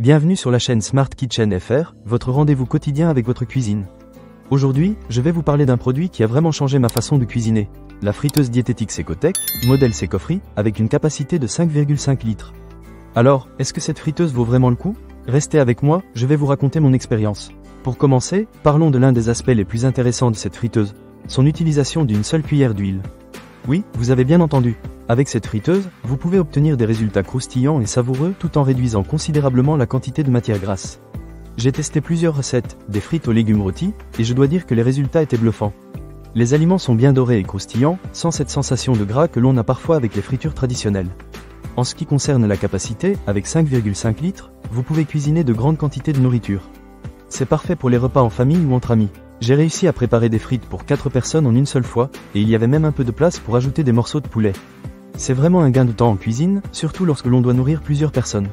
Bienvenue sur la chaîne Smart Kitchen FR, votre rendez-vous quotidien avec votre cuisine. Aujourd'hui, je vais vous parler d'un produit qui a vraiment changé ma façon de cuisiner. La friteuse diététique Secotec, modèle Secofri, avec une capacité de 5,5 litres. Alors, est-ce que cette friteuse vaut vraiment le coup? Restez avec moi, je vais vous raconter mon expérience. Pour commencer, parlons de l'un des aspects les plus intéressants de cette friteuse, son utilisation d'une seule cuillère d'huile. Oui, vous avez bien entendu. Avec cette friteuse, vous pouvez obtenir des résultats croustillants et savoureux tout en réduisant considérablement la quantité de matière grasse. J'ai testé plusieurs recettes, des frites aux légumes rôtis, et je dois dire que les résultats étaient bluffants. Les aliments sont bien dorés et croustillants, sans cette sensation de gras que l'on a parfois avec les fritures traditionnelles. En ce qui concerne la capacité, avec 5,5 litres, vous pouvez cuisiner de grandes quantités de nourriture. C'est parfait pour les repas en famille ou entre amis. J'ai réussi à préparer des frites pour 4 personnes en une seule fois, et il y avait même un peu de place pour ajouter des morceaux de poulet. C'est vraiment un gain de temps en cuisine, surtout lorsque l'on doit nourrir plusieurs personnes.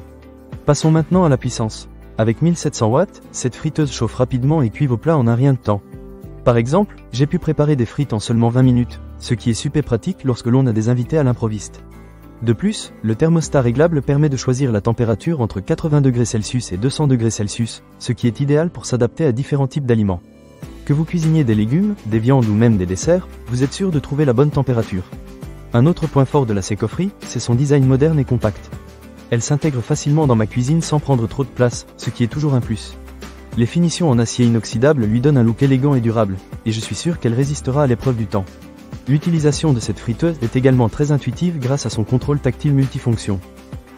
Passons maintenant à la puissance. Avec 1700 watts, cette friteuse chauffe rapidement et cuit vos plats en un rien de temps. Par exemple, j'ai pu préparer des frites en seulement 20 minutes, ce qui est super pratique lorsque l'on a des invités à l'improviste. De plus, le thermostat réglable permet de choisir la température entre 80 degrés Celsius et 200 degrés Celsius, ce qui est idéal pour s'adapter à différents types d'aliments. Que vous cuisiniez des légumes, des viandes ou même des desserts, vous êtes sûr de trouver la bonne température. Un autre point fort de la Secofri, c'est son design moderne et compact. Elle s'intègre facilement dans ma cuisine sans prendre trop de place, ce qui est toujours un plus. Les finitions en acier inoxydable lui donnent un look élégant et durable, et je suis sûr qu'elle résistera à l'épreuve du temps. L'utilisation de cette friteuse est également très intuitive grâce à son contrôle tactile multifonction.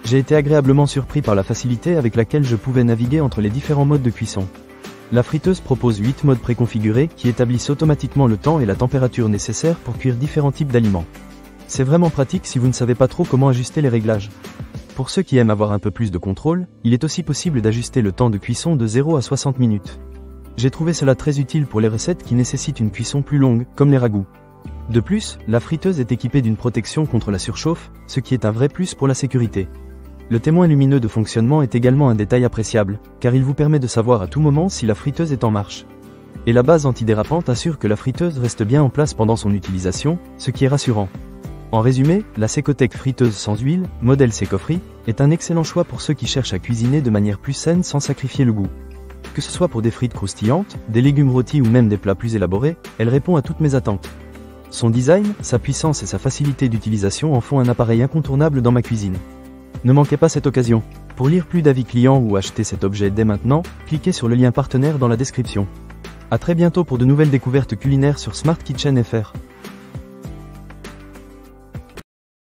J'ai été agréablement surpris par la facilité avec laquelle je pouvais naviguer entre les différents modes de cuisson. La friteuse propose 8 modes préconfigurés qui établissent automatiquement le temps et la température nécessaires pour cuire différents types d'aliments. C'est vraiment pratique si vous ne savez pas trop comment ajuster les réglages. Pour ceux qui aiment avoir un peu plus de contrôle, il est aussi possible d'ajuster le temps de cuisson de 0 à 60 minutes. J'ai trouvé cela très utile pour les recettes qui nécessitent une cuisson plus longue, comme les ragoûts. De plus, la friteuse est équipée d'une protection contre la surchauffe, ce qui est un vrai plus pour la sécurité. Le témoin lumineux de fonctionnement est également un détail appréciable, car il vous permet de savoir à tout moment si la friteuse est en marche. Et la base antidérapante assure que la friteuse reste bien en place pendant son utilisation, ce qui est rassurant. En résumé, la Secotec friteuse sans huile, modèle Secofri, est un excellent choix pour ceux qui cherchent à cuisiner de manière plus saine sans sacrifier le goût. Que ce soit pour des frites croustillantes, des légumes rôtis ou même des plats plus élaborés, elle répond à toutes mes attentes. Son design, sa puissance et sa facilité d'utilisation en font un appareil incontournable dans ma cuisine. Ne manquez pas cette occasion. Pour lire plus d'avis clients ou acheter cet objet dès maintenant, cliquez sur le lien partenaire dans la description. À très bientôt pour de nouvelles découvertes culinaires sur Smart Kitchen FR.